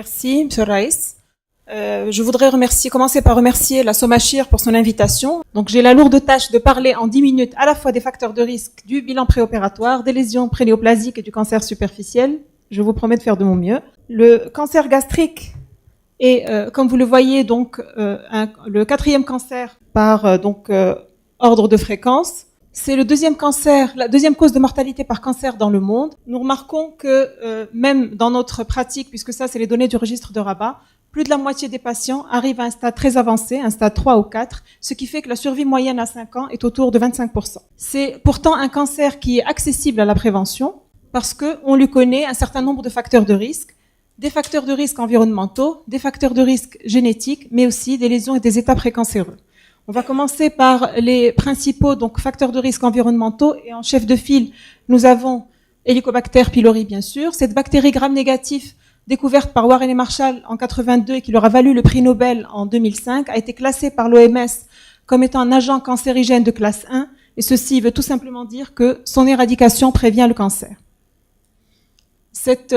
Merci, Monsieur Raïs. Je voudrais commencer par remercier la Somachir pour son invitation. Donc, j'ai la lourde tâche de parler en 10 minutes à la fois des facteurs de risque, du bilan préopératoire, des lésions prénéoplasiques et du cancer superficiel. Je vous promets de faire de mon mieux. Le cancer gastrique est, comme vous le voyez, donc le 4e cancer par ordre de fréquence. C'est le 2e cancer, la 2e cause de mortalité par cancer dans le monde. Nous remarquons que même dans notre pratique, puisque ça c'est les données du registre de Rabat, plus de la moitié des patients arrivent à un stade très avancé, un stade 3 ou 4, ce qui fait que la survie moyenne à 5 ans est autour de 25%. C'est pourtant un cancer qui est accessible à la prévention parce qu'on lui connaît un certain nombre de facteurs de risque, des facteurs de risque environnementaux, des facteurs de risque génétiques, mais aussi des lésions et des états précancéreux. On va commencer par les principaux facteurs de risque environnementaux et en chef de file, nous avons Helicobacter pylori bien sûr, cette bactérie gram-négative découverte par Warren et Marshall en 82 et qui leur a valu le prix Nobel en 2005, a été classée par l'OMS comme étant un agent cancérigène de classe 1 et ceci veut tout simplement dire que son éradication prévient le cancer. Cette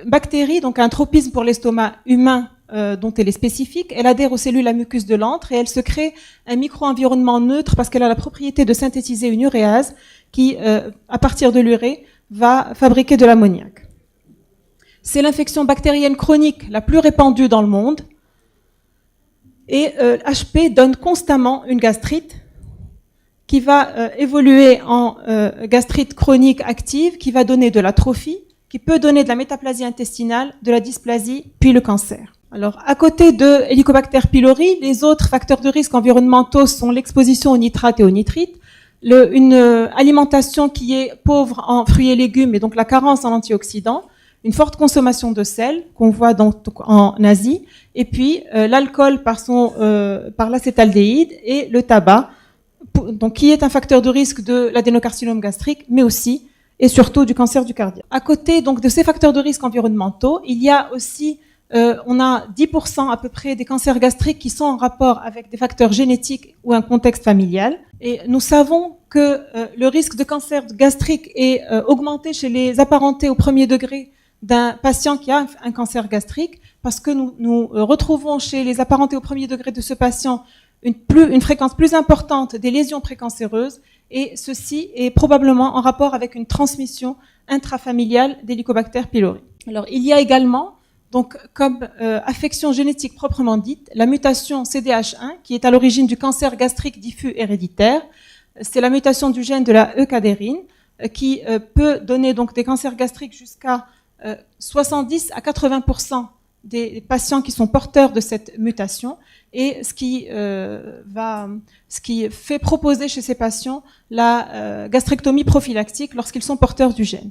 bactérie donc a un tropisme pour l'estomac humain dont elle est spécifique, elle adhère aux cellules à mucus de l'antre et elle se crée un micro-environnement neutre parce qu'elle a la propriété de synthétiser une uréase qui, à partir de l'urée, va fabriquer de l'ammoniac. C'est l'infection bactérienne chronique la plus répandue dans le monde et HP donne constamment une gastrite qui va évoluer en gastrite chronique active, qui va donner de l'atrophie, qui peut donner de la métaplasie intestinale, de la dysplasie, puis le cancer. Alors, à côté de Helicobacter pylori, les autres facteurs de risque environnementaux sont l'exposition aux nitrates et aux nitrites, une alimentation qui est pauvre en fruits et légumes et donc la carence en antioxydants, une forte consommation de sel qu'on voit en Asie, et puis l'alcool par l'acétaldéhyde et le tabac, donc qui est un facteur de risque de l'adénocarcinome gastrique, mais aussi et surtout du cancer du cardiaque. À côté donc de ces facteurs de risque environnementaux, il y a aussi on a 10% à peu près des cancers gastriques qui sont en rapport avec des facteurs génétiques ou un contexte familial. Et nous savons que le risque de cancer gastrique est augmenté chez les apparentés au premier degré d'un patient qui a un cancer gastrique parce que nous retrouvons chez les apparentés au premier degré de ce patient une fréquence plus importante des lésions précancéreuses et ceci est probablement en rapport avec une transmission intrafamiliale d'Helicobacter pylori. Alors il y a également donc, comme affection génétique proprement dite, la mutation CDH1, qui est à l'origine du cancer gastrique diffus héréditaire, c'est la mutation du gène de la E-cadérine, qui peut donner donc des cancers gastriques jusqu'à 70 à 80% des patients qui sont porteurs de cette mutation, et ce qui fait proposer chez ces patients la gastrectomie prophylactique lorsqu'ils sont porteurs du gène.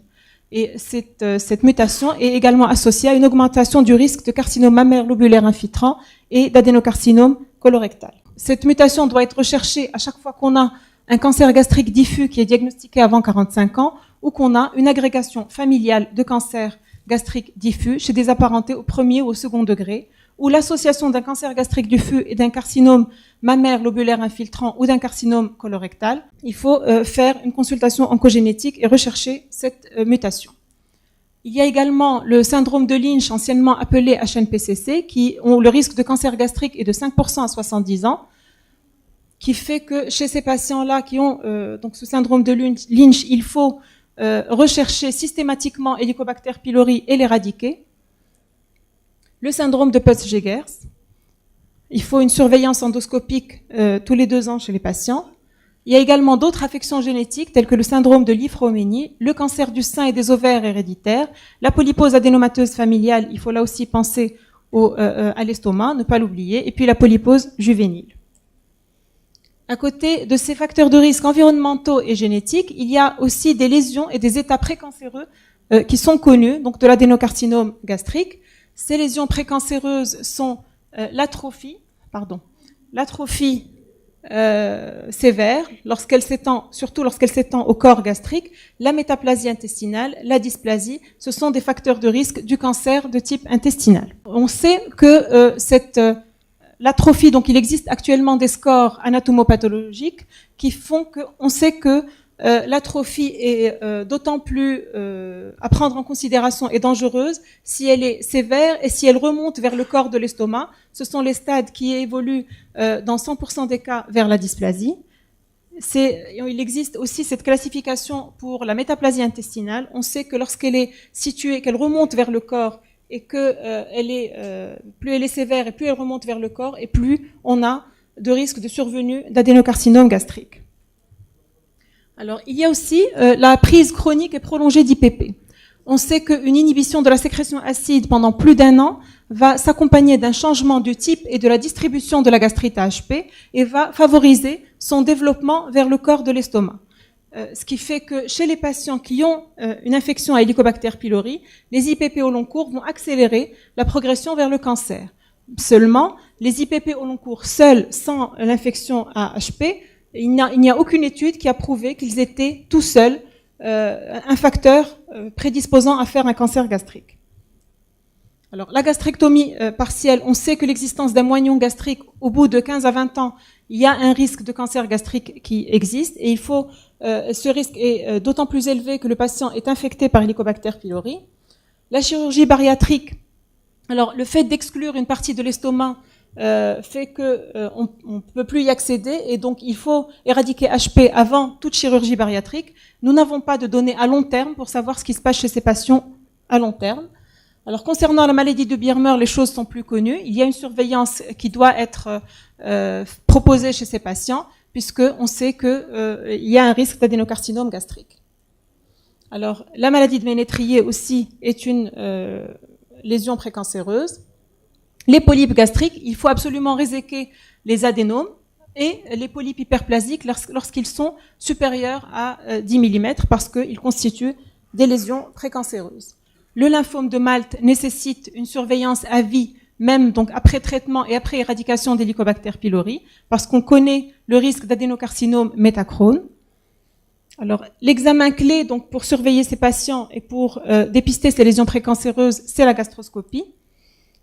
Et cette mutation est également associée à une augmentation du risque de carcinome mammaire lobulaire infiltrant et d'adénocarcinome colorectal. Cette mutation doit être recherchée à chaque fois qu'on a un cancer gastrique diffus qui est diagnostiqué avant 45 ans ou qu'on a une agrégation familiale de cancer gastrique diffus chez des apparentés au premier ou au second degré, ou l'association d'un cancer gastrique diffus et d'un carcinome mammaire lobulaire infiltrant ou d'un carcinome colorectal, il faut faire une consultation oncogénétique et rechercher cette mutation. Il y a également le syndrome de Lynch, anciennement appelé HNPCC, qui ont le risque de cancer gastrique est de 5% à 70 ans, qui fait que chez ces patients-là qui ont donc ce syndrome de Lynch, il faut rechercher systématiquement Helicobacter pylori et l'éradiquer. Le syndrome de Peutz-Jeghers, il faut une surveillance endoscopique tous les 2 ans chez les patients. Il y a également d'autres affections génétiques telles que le syndrome de Li-Fraumeni, le cancer du sein et des ovaires héréditaires, la polypose adénomateuse familiale, il faut là aussi penser à l'estomac, ne pas l'oublier, et puis la polypose juvénile. À côté de ces facteurs de risque environnementaux et génétiques, il y a aussi des lésions et des états précancéreux qui sont connus, donc de l'adénocarcinome gastrique. Ces lésions précancéreuses sont l'atrophie sévère, surtout lorsqu'elle s'étend au corps gastrique, la métaplasie intestinale, la dysplasie, ce sont des facteurs de risque du cancer de type intestinal. On sait que l'atrophie, donc il existe actuellement des scores anatomopathologiques qui font qu'on sait que l'atrophie est d'autant plus à prendre en considération et dangereuse si elle est sévère et si elle remonte vers le corps de l'estomac. Ce sont les stades qui évoluent dans 100% des cas vers la dysplasie. Il existe aussi cette classification pour la métaplasie intestinale. On sait que lorsqu'elle est située, qu'elle remonte vers le corps et que plus elle est sévère et plus elle remonte vers le corps et plus on a de risque de survenue d'adénocarcinome gastrique. Alors, il y a aussi la prise chronique et prolongée d'IPP. On sait qu'une inhibition de la sécrétion acide pendant plus d'1 an va s'accompagner d'un changement du type et de la distribution de la gastrite à HP et va favoriser son développement vers le corps de l'estomac. Ce qui fait que chez les patients qui ont une infection à Helicobacter pylori, les IPP au long cours vont accélérer la progression vers le cancer. Seulement, les IPP au long cours seuls, sans l'infection à HP, il n'y a aucune étude qui a prouvé qu'ils étaient tout seuls un facteur prédisposant à faire un cancer gastrique. Alors, la gastrectomie partielle, on sait que l'existence d'un moignon gastrique au bout de 15 à 20 ans, il y a un risque de cancer gastrique qui existe et ce risque est d'autant plus élevé que le patient est infecté par Helicobacter pylori. La chirurgie bariatrique, alors le fait d'exclure une partie de l'estomac fait que on peut plus y accéder et donc il faut éradiquer HP avant toute chirurgie bariatrique. Nous n'avons pas de données à long terme pour savoir ce qui se passe chez ces patients à long terme. Alors concernant la maladie de Birmer, les choses sont plus connues. Il y a une surveillance qui doit être proposée chez ces patients puisque on sait que il y a un risque d'adénocarcinome gastrique. Alors la maladie de Ménétrier aussi est une lésion précancéreuse. Les polypes gastriques, il faut absolument réséquer les adénomes et les polypes hyperplasiques lorsqu'ils sont supérieurs à 10 mm parce qu'ils constituent des lésions précancéreuses. Le lymphome de Malte nécessite une surveillance à vie, même donc après traitement et après éradication d'Helicobacter pylori, parce qu'on connaît le risque d'adénocarcinome métachrone. Alors, l'examen clé donc pour surveiller ces patients et pour dépister ces lésions précancéreuses, c'est la gastroscopie.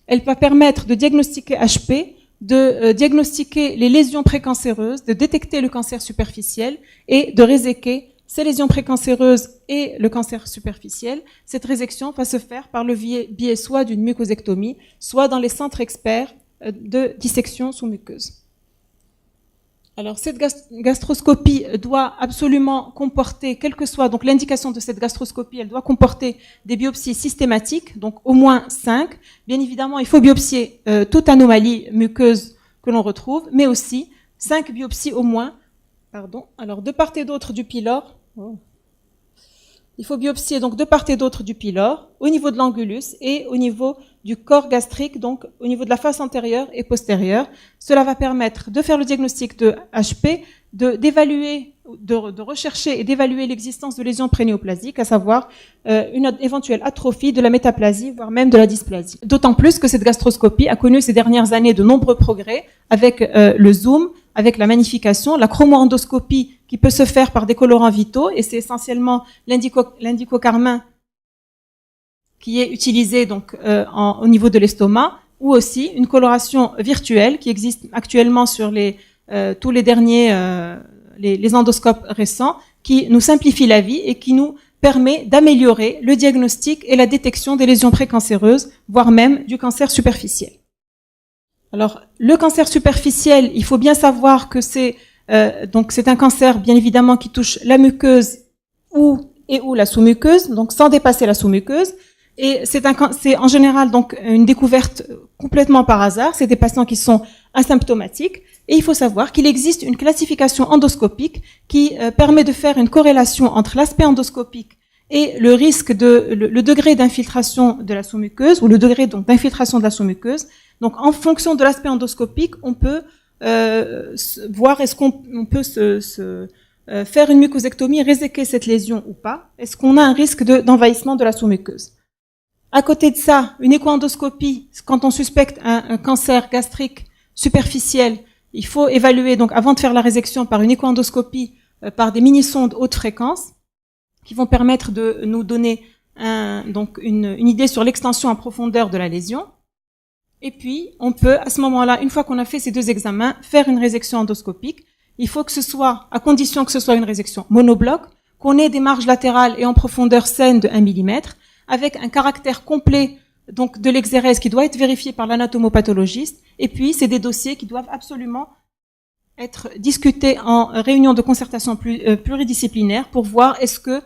Elle va permettre de diagnostiquer HP, de diagnostiquer les lésions précancéreuses, de détecter le cancer superficiel et de réséquer ces lésions précancéreuses et le cancer superficiel. Cette résection va se faire par le biais soit d'une mucosectomie, soit dans les centres experts de dissection sous muqueuse. Alors, cette gastroscopie doit absolument comporter, quelle que soit donc l'indication de cette gastroscopie, elle doit comporter des biopsies systématiques, donc au moins 5. Bien évidemment, il faut biopsier toute anomalie muqueuse que l'on retrouve, mais aussi 5 biopsies au moins, alors de part et d'autre du pylore. Il faut biopsier donc de part et d'autre du pylore, au niveau de l'angulus et au niveau du corps gastrique, donc au niveau de la face antérieure et postérieure. Cela va permettre de faire le diagnostic de HP, d'évaluer, de rechercher et d'évaluer l'existence de lésions prénéoplasiques, à savoir une éventuelle atrophie de la métaplasie, voire même de la dysplasie. D'autant plus que cette gastroscopie a connu ces dernières années de nombreux progrès avec le zoom, avec la magnification, la chromoendoscopie qui peut se faire par des colorants vitaux, et c'est essentiellement l'indicocarmin qui est utilisé donc au niveau de l'estomac, ou aussi une coloration virtuelle qui existe actuellement sur tous les derniers les endoscopes récents, qui nous simplifie la vie et qui nous permet d'améliorer le diagnostic et la détection des lésions précancéreuses, voire même du cancer superficiel. Alors, le cancer superficiel, il faut bien savoir que c'est un cancer, bien évidemment, qui touche la muqueuse ou la sous-muqueuse, donc sans dépasser la sous-muqueuse. Et c'est en général donc une découverte complètement par hasard. C'est des patients qui sont asymptomatiques. Et il faut savoir qu'il existe une classification endoscopique qui permet de faire une corrélation entre l'aspect endoscopique et le risque le degré d'infiltration de la sous-muqueuse, ou le degré donc d'infiltration de la sous-muqueuse. Donc, en fonction de l'aspect endoscopique, on peut voir est-ce qu'on peut faire une mucosectomie, réséquer cette lésion ou pas. Est-ce qu'on a un risque d'envahissement de la sous-muqueuse? À côté de ça, une échoendoscopie, quand on suspecte un cancer gastrique superficiel, il faut évaluer, donc avant de faire la résection, par une échoendoscopie, par des mini-sondes haute fréquence, qui vont permettre de nous donner une idée sur l'extension en profondeur de la lésion. Et puis, on peut, à ce moment-là, une fois qu'on a fait ces deux examens, faire une résection endoscopique. il faut que ce soit, à condition que ce soit une résection monobloc, qu'on ait des marges latérales et en profondeur saine de 1 mm, avec un caractère complet donc de l'exérèse qui doit être vérifié par l'anatomopathologiste, et puis c'est des dossiers qui doivent absolument être discutés en réunion de concertation pluridisciplinaire pour voir est-ce que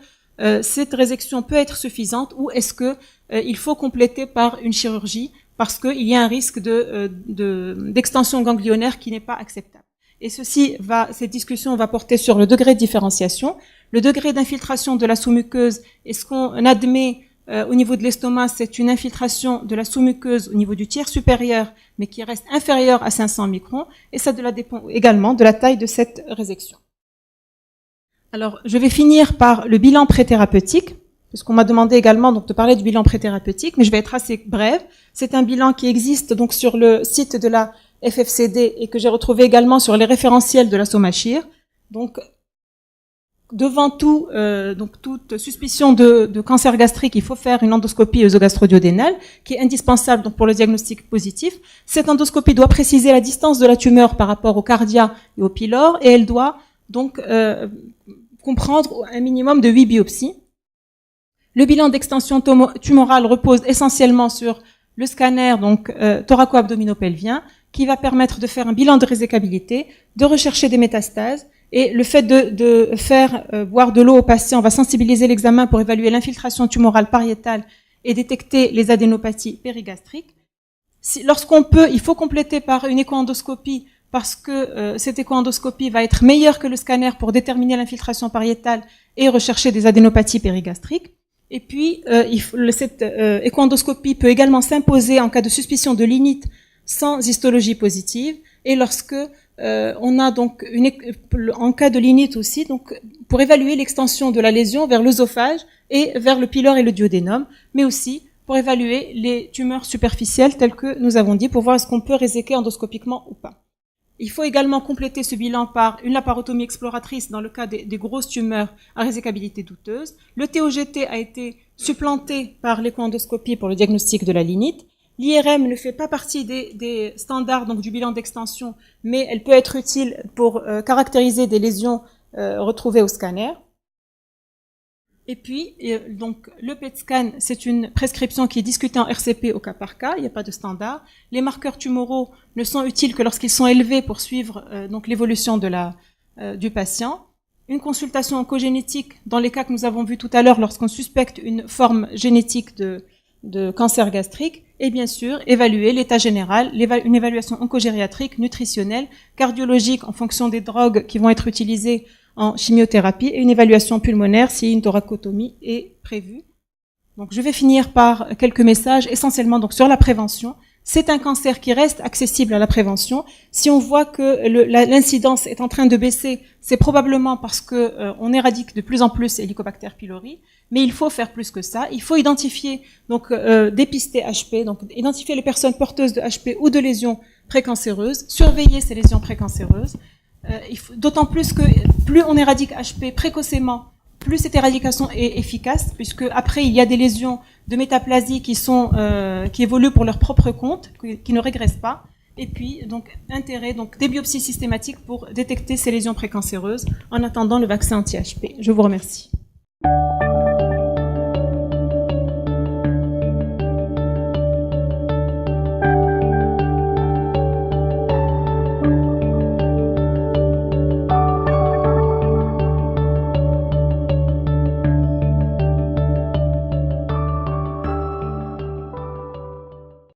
cette résection peut être suffisante ou est-ce que il faut compléter par une chirurgie parce qu'il y a un risque d'extension ganglionnaire qui n'est pas acceptable. Et cette discussion va porter sur le degré de différenciation, le degré d'infiltration de la sous-muqueuse. Est-ce qu'on admet au niveau de l'estomac, c'est une infiltration de la sous-muqueuse au niveau du tiers supérieur, mais qui reste inférieure à 500 microns, et ça dépend également de la taille de cette résection. Alors, je vais finir par le bilan préthérapeutique, puisqu'on m'a demandé également donc de parler du bilan préthérapeutique, mais je vais être assez brève. C'est un bilan qui existe donc sur le site de la FFCD et que j'ai retrouvé également sur les référentiels de la SOMACHIR. Donc, devant toute suspicion de cancer gastrique, il faut faire une endoscopie œsogastro-duodénale qui est indispensable donc pour le diagnostic positif. Cette endoscopie doit préciser la distance de la tumeur par rapport au cardia et au pylore et elle doit donc comprendre un minimum de 8 biopsies. Le bilan d'extension tumorale repose essentiellement sur le scanner donc thoraco-abdominopelvien qui va permettre de faire un bilan de résécabilité, de rechercher des métastases. Et le fait de faire boire de l'eau au patient va sensibiliser l'examen pour évaluer l'infiltration tumorale pariétale et détecter les adénopathies périgastriques. Lorsqu'on peut, il faut compléter par une échoendoscopie parce que cette échoendoscopie va être meilleure que le scanner pour déterminer l'infiltration pariétale et rechercher des adénopathies périgastriques. Et puis, cette échoendoscopie peut également s'imposer en cas de suspicion de linite sans histologie positive et lorsque on a donc en cas de linite aussi, donc pour évaluer l'extension de la lésion vers l'œsophage et vers le pylore et le duodénum, mais aussi pour évaluer les tumeurs superficielles telles que nous avons dit, pour voir est-ce qu'on peut réséquer endoscopiquement ou pas. Il faut également compléter ce bilan par une laparotomie exploratrice dans le cas des grosses tumeurs à résécabilité douteuse. Le TOGT a été supplanté par l'échoendoscopie pour le diagnostic de la linite. L'IRM ne fait pas partie des standards donc du bilan d'extension, mais elle peut être utile pour caractériser des lésions retrouvées au scanner. Et puis, donc le PET scan, c'est une prescription qui est discutée en RCP au cas par cas, il n'y a pas de standard. Les marqueurs tumoraux ne sont utiles que lorsqu'ils sont élevés pour suivre donc l'évolution du patient. Une consultation oncogénétique dans les cas que nous avons vus tout à l'heure lorsqu'on suspecte une forme génétique de cancer gastrique, et bien sûr évaluer l'état général, une évaluation oncogériatrique, nutritionnelle, cardiologique en fonction des drogues qui vont être utilisées en chimiothérapie et une évaluation pulmonaire si une thoracotomie est prévue. Donc je vais finir par quelques messages essentiellement donc sur la prévention. C'est un cancer qui reste accessible à la prévention. Si on voit que l'incidence est en train de baisser, c'est probablement parce que on éradique de plus en plus Helicobacter pylori. Mais il faut faire plus que ça. Il faut identifier, donc dépister HP, donc identifier les personnes porteuses de HP ou de lésions précancéreuses, surveiller ces lésions précancéreuses. D'autant plus que plus on éradique HP précocement, plus cette éradication est efficace, puisque après il y a des lésions de métaplasie qui évoluent pour leur propre compte, qui ne régressent pas. Et puis donc des biopsies systématiques pour détecter ces lésions précancéreuses en attendant le vaccin anti-HP. Je vous remercie.